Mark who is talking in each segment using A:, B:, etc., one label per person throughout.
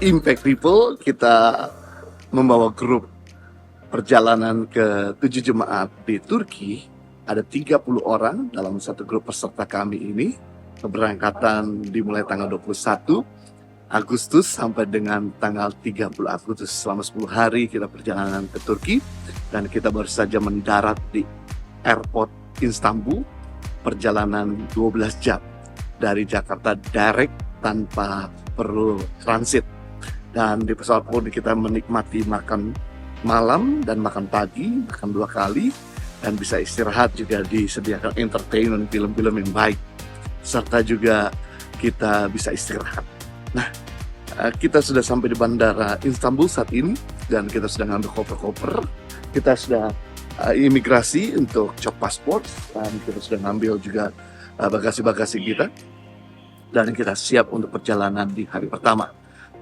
A: Impact People, kita membawa grup perjalanan ke 7 jemaat di Turki. Ada 30 orang dalam satu grup peserta kami ini. Keberangkatan dimulai tanggal 21 Agustus sampai dengan tanggal 30 Agustus. Selama 10 hari kita perjalanan ke Turki. Dan kita baru saja mendarat di airport Istanbul. Perjalanan 12 jam dari Jakarta direct tanpa perlu transit. Dan di pesawat pun kita menikmati makan malam dan makan pagi, makan 2 kali, dan bisa istirahat, juga disediakan entertainment, film-film yang baik, serta juga kita bisa istirahat. Nah, kita sudah sampai di bandara Istanbul saat ini, dan kita sudah ngambil koper-koper, kita sudah imigrasi untuk cek paspor, dan kita sudah ngambil juga bagasi-bagasi kita, dan kita siap untuk perjalanan di hari pertama.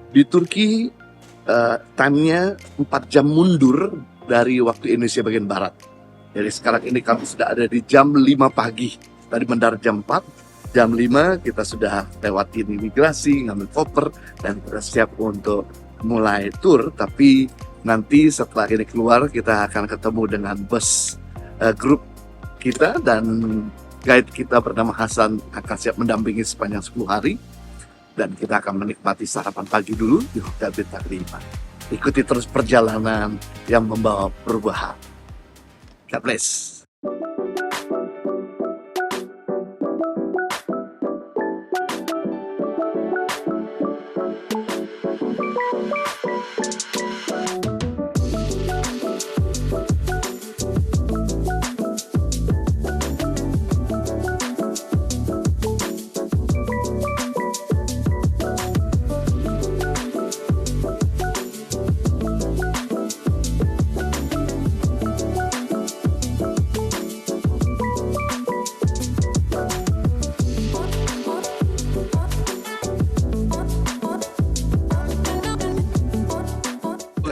A: Di Turki, time-nya 4 jam mundur dari waktu Indonesia bagian Barat. Jadi sekarang ini kami sudah ada di jam 5 pagi. Tadi mendarat jam 4, jam 5 kita sudah lewatin imigrasi, ngambil koper, dan kita siap untuk mulai tour. Tapi nanti setelah ini keluar, kita akan ketemu dengan bus grup kita, dan guide kita bernama Hasan akan siap mendampingi sepanjang 10 hari. Dan kita akan menikmati sarapan pagi dulu di Hotel Bintang 5. Ikuti terus perjalanan yang membawa perubahan. God bless.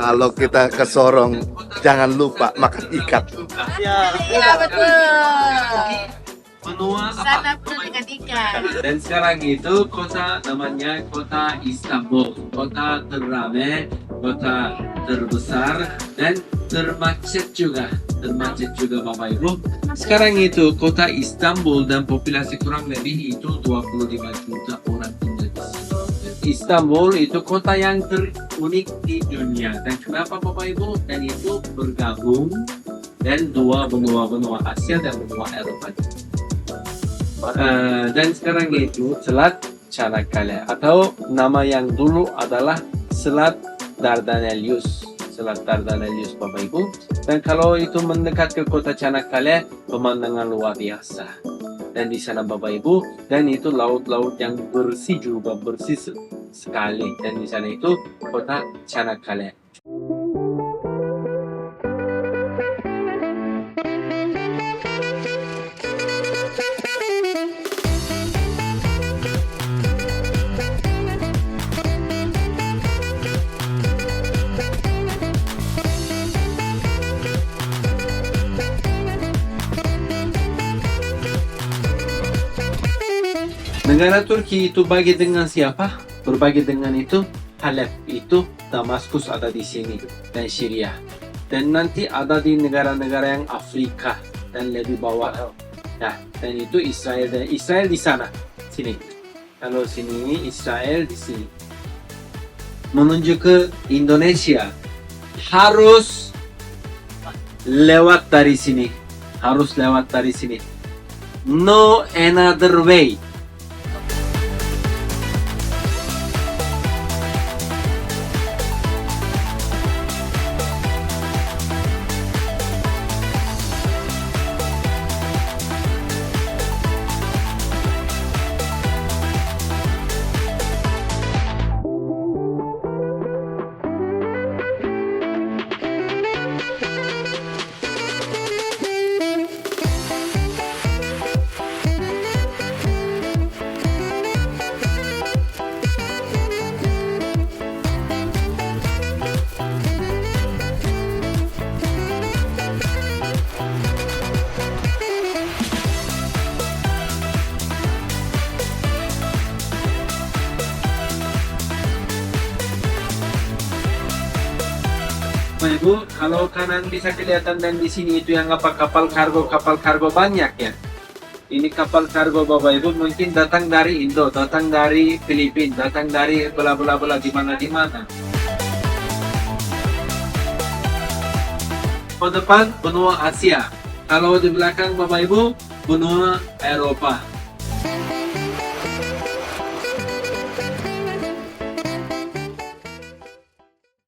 A: Kalau kita ke Sorong, jangan lupa makan ikan.
B: Iya betul.
C: Benua
B: Sana penuh dengan ikan.
C: Dan sekarang itu kota namanya kota Istanbul, kota terramai, kota terbesar, dan termacet juga Bapak Ibu. Sekarang itu kota Istanbul dan populasi kurang lebih itu 25 juta orang tinggal di sini. Istanbul itu kota yang terunik di dunia. Dan kenapa Bapak Ibu? Dan itu bergabung dan dua benua Asia dan benua Eropa. Dan sekarang itu Selat Çanakkale atau nama yang dulu adalah Selat Dardanelius Bapak Ibu. Dan kalau itu mendekat ke kota Çanakkale, pemandangan luar biasa. Dan di sana Bapak Ibu, dan itu laut-laut yang bersih juga, bersih sekali. Dan di sana itu kota Çanakkale. Negara Turki itu bagi dengan siapa? Berbagi dengan itu Halep, itu Damaskus ada di sini, dan Syria. Dan nanti ada di negara-negara yang Afrika dan lebih bawah. Nah, dan itu Israel, dan Israel di sana, sini. Kalau sini Israel di sini. Menuju ke Indonesia harus lewat dari sini. No another way. Bapak Ibu, kalau kanan bisa kelihatan dan di sini itu yang apa kapal kargo banyak ya. Ini kapal kargo Bapak Ibu mungkin datang dari Indo, datang dari Filipina, datang dari bela di mana. Ke depan benua Asia. Kalau di belakang Bapak Ibu benua Eropa.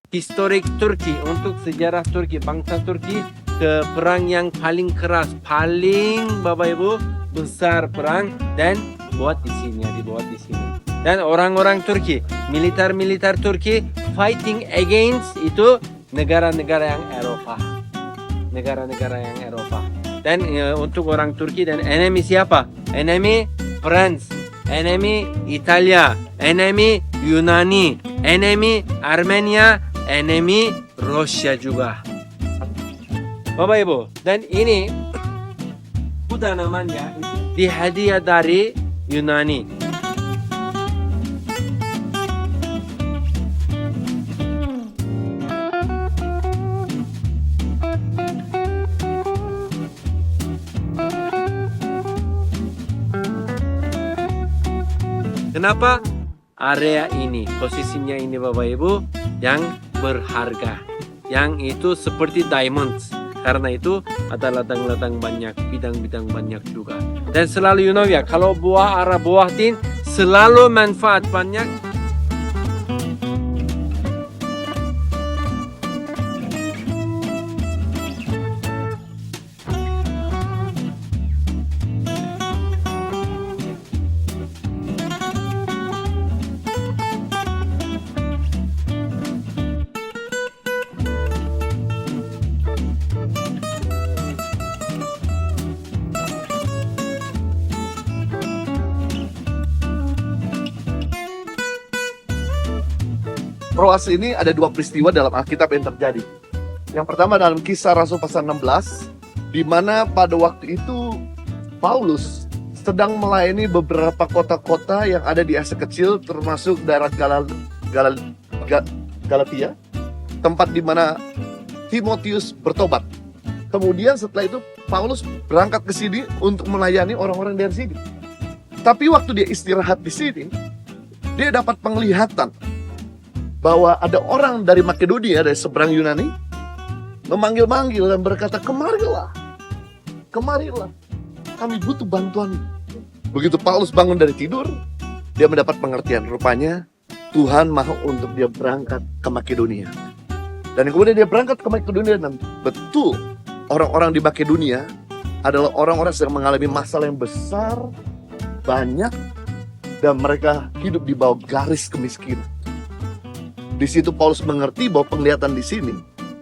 C: Historik Turki, untuk sejarah Turki, bangsa Turki ke perang yang paling keras, paling Bapak Ibu besar perang dan dibuat di sini. Dan orang-orang Turki, militer Turki fighting against itu negara-negara yang Eropa. Dan untuk orang Turki dan enemy siapa? Enemy France, enemy Italia, enemy Yunani, enemy Armenia, enemy Rusia juga. Bapak Ibu, dan ini kuda namanya dihadiah dari Yunani. Kenapa? Area ini, posisinya ini Bapak Ibu yang berharga, yang itu seperti diamonds. Karena itu ada ladang-ladang banyak, bidang-bidang banyak juga. Dan selalu ya, kalau buah arah buah tin selalu manfaat banyak.
A: Troas ini ada dua peristiwa dalam Alkitab yang terjadi. Yang pertama dalam Kisah Rasul pasal 16, di mana pada waktu itu Paulus sedang melayani beberapa kota-kota yang ada di Asia Kecil, termasuk daerah Galatia, tempat di mana Timotius bertobat. Kemudian setelah itu Paulus berangkat ke sini untuk melayani orang-orang dari sini. Tapi waktu dia istirahat di sini, dia dapat penglihatan bahwa ada orang dari Makedonia, dari seberang Yunani, memanggil-manggil dan berkata, kemarilah, kami butuh bantuan. Begitu Paulus bangun dari tidur, dia mendapat pengertian. Rupanya Tuhan mau untuk dia berangkat ke Makedonia. Dan kemudian dia berangkat ke Makedonia, dan betul orang-orang di Makedonia adalah orang-orang yang mengalami masalah yang besar, banyak, dan mereka hidup di bawah garis kemiskinan. Di situ Paulus mengerti bahwa penglihatan di sini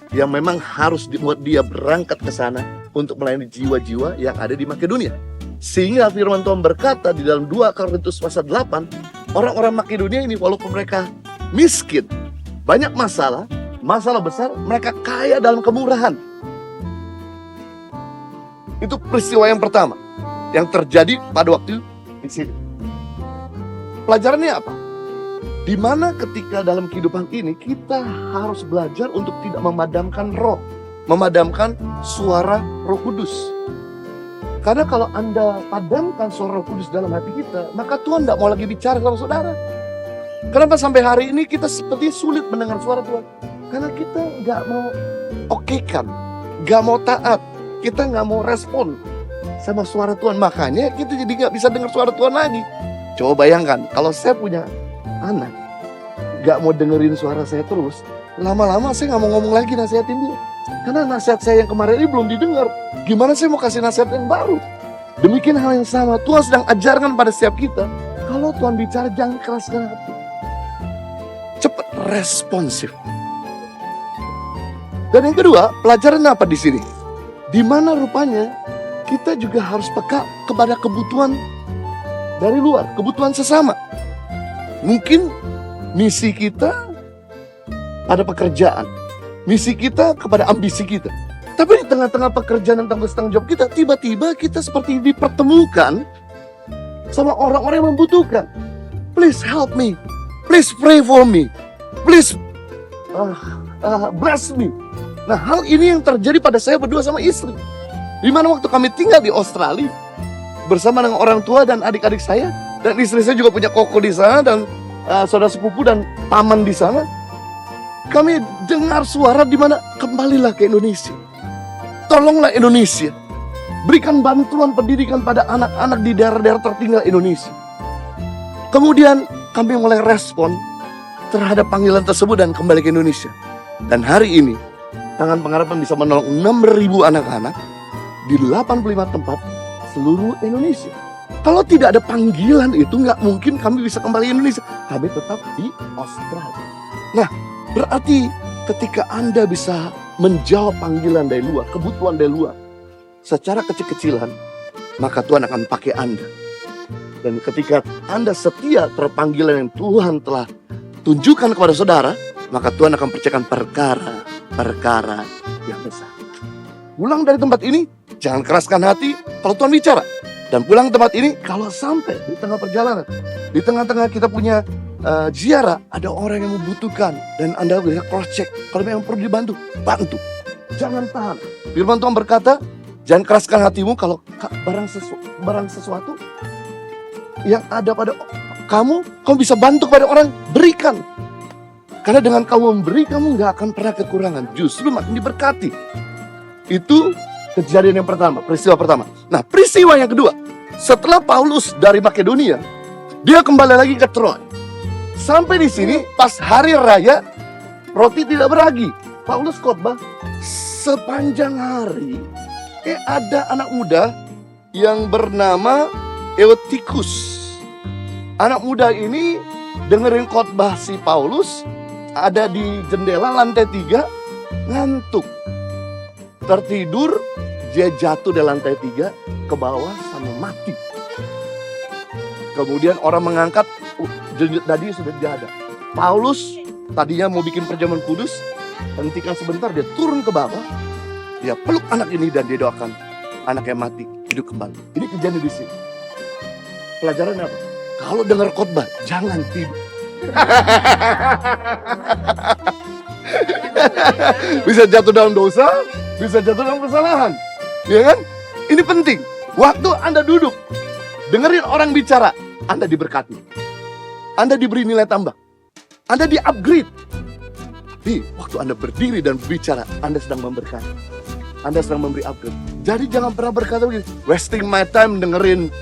A: yang memang harus dibuat dia berangkat ke sana untuk melayani jiwa-jiwa yang ada di Makedonia. Sehingga firman Tuhan berkata di dalam 2 Korintus pasal 8, orang-orang Makedonia ini walaupun mereka miskin, banyak masalah besar, mereka kaya dalam kemurahan. Itu peristiwa yang pertama yang terjadi pada waktu di sini. Pelajarannya apa? Di mana ketika dalam kehidupan ini kita harus belajar untuk tidak memadamkan roh, memadamkan suara Roh Kudus. Karena kalau Anda padamkan suara Roh Kudus dalam hati kita, maka Tuhan tidak mau lagi bicara sama saudara. Kenapa sampai hari ini kita seperti sulit mendengar suara Tuhan? Karena kita nggak mau okekan, nggak mau taat, kita nggak mau respon sama suara Tuhan. Makanya kita jadi nggak bisa dengar suara Tuhan lagi. Coba bayangkan, kalau saya punya anak gak mau dengerin suara saya terus, lama-lama saya gak mau ngomong lagi nasihatin dia. Karena nasihat saya yang kemarin ini belum didengar. Gimana saya mau kasih nasihat yang baru? Demikian hal yang sama, Tuhan sedang ajarkan pada setiap kita. Kalau Tuhan bicara, jangan keraskan hati, cepat responsif. Dan yang kedua, pelajaran apa di sini? Di mana rupanya kita juga harus peka kepada kebutuhan dari luar, kebutuhan sesama. Mungkin misi kita pada pekerjaan, misi kita kepada ambisi kita. Tapi di tengah-tengah pekerjaan dan tanggung jawab kita, tiba-tiba kita seperti dipertemukan sama orang-orang yang membutuhkan. Please help me, please pray for me, please bless me. Nah, hal ini yang terjadi pada saya berdua sama istri. Di mana waktu kami tinggal di Australia bersama dengan orang tua dan adik-adik saya, dan istri saya juga punya koko di sana dan saudara sepupu dan paman di sana. Kami dengar suara di mana kembalilah ke Indonesia. Tolonglah Indonesia. Berikan bantuan pendidikan pada anak-anak di daerah-daerah tertinggal Indonesia. Kemudian kami mulai respon terhadap panggilan tersebut dan kembali ke Indonesia. Dan hari ini Tangan Pengharapan bisa menolong 6.000 anak-anak di 85 tempat seluruh Indonesia. Kalau tidak ada panggilan itu, nggak mungkin kami bisa kembali ke Indonesia. Kami tetap di Australia. Nah, berarti ketika Anda bisa menjawab panggilan dari luar, kebutuhan dari luar, secara kecil-kecilan, maka Tuhan akan pakai Anda. Dan ketika Anda setia terhadap panggilan yang Tuhan telah tunjukkan kepada saudara, maka Tuhan akan percayakan perkara yang besar. Pulang dari tempat ini, jangan keraskan hati kalau Tuhan bicara. Dan pulang tempat ini, kalau sampai di tengah perjalanan, di tengah-tengah kita punya ziarah, ada orang yang membutuhkan, dan Anda bisa cross check. Kalau memang perlu dibantu, bantu. Jangan tahan. Firman Tuhan berkata, jangan keraskan hatimu kalau barang sesuatu yang ada pada kamu bisa bantu pada orang, berikan. Karena dengan kamu memberi, kamu gak akan pernah kekurangan. Justru makin diberkati. Itu kejadian yang pertama, peristiwa pertama. Nah, peristiwa yang kedua, setelah Paulus dari Makedonia, dia kembali lagi ke Troy. Sampai di sini, pas hari raya, roti tidak beragi. Paulus khotbah sepanjang hari. Ada anak muda yang bernama Eutychus. Anak muda ini dengerin khotbah si Paulus, ada di jendela lantai 3, ngantuk. Tertidur, dia jatuh dari lantai 3 ke bawah sama mati. Kemudian orang mengangkat, tadi sudah tidak ada. Paulus tadinya mau bikin perjamuan kudus, hentikan sebentar, dia turun ke bawah, dia peluk anak ini dan dia doakan anak yang mati hidup kembali. Ini kejadian di sini. Pelajaran apa? Kalau dengar khotbah, jangan tidur. Bisa jatuh dalam dosa, bisa jatuh dalam kesalahan, ya kan? Ini penting. Waktu Anda duduk, dengerin orang bicara, Anda diberkati. Anda diberi nilai tambah. Anda di-upgrade. Tapi waktu Anda berdiri dan berbicara, Anda sedang memberkati. Anda sedang memberi upgrade. Jadi jangan pernah berkata begini, wasting my time dengerin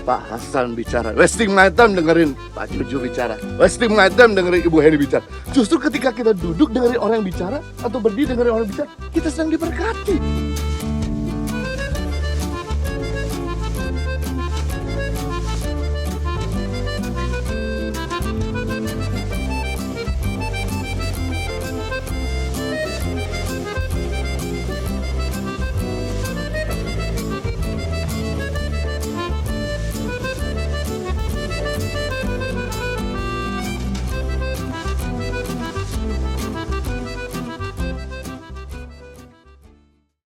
A: Pak Hasan bicara, wasting my time dengerin Pak Juju bicara, wasting my time dengerin Ibu Heni bicara. Justru ketika kita duduk dengerin orang yang bicara, atau berdiri dengerin orang yang bicara, kita sedang diberkati.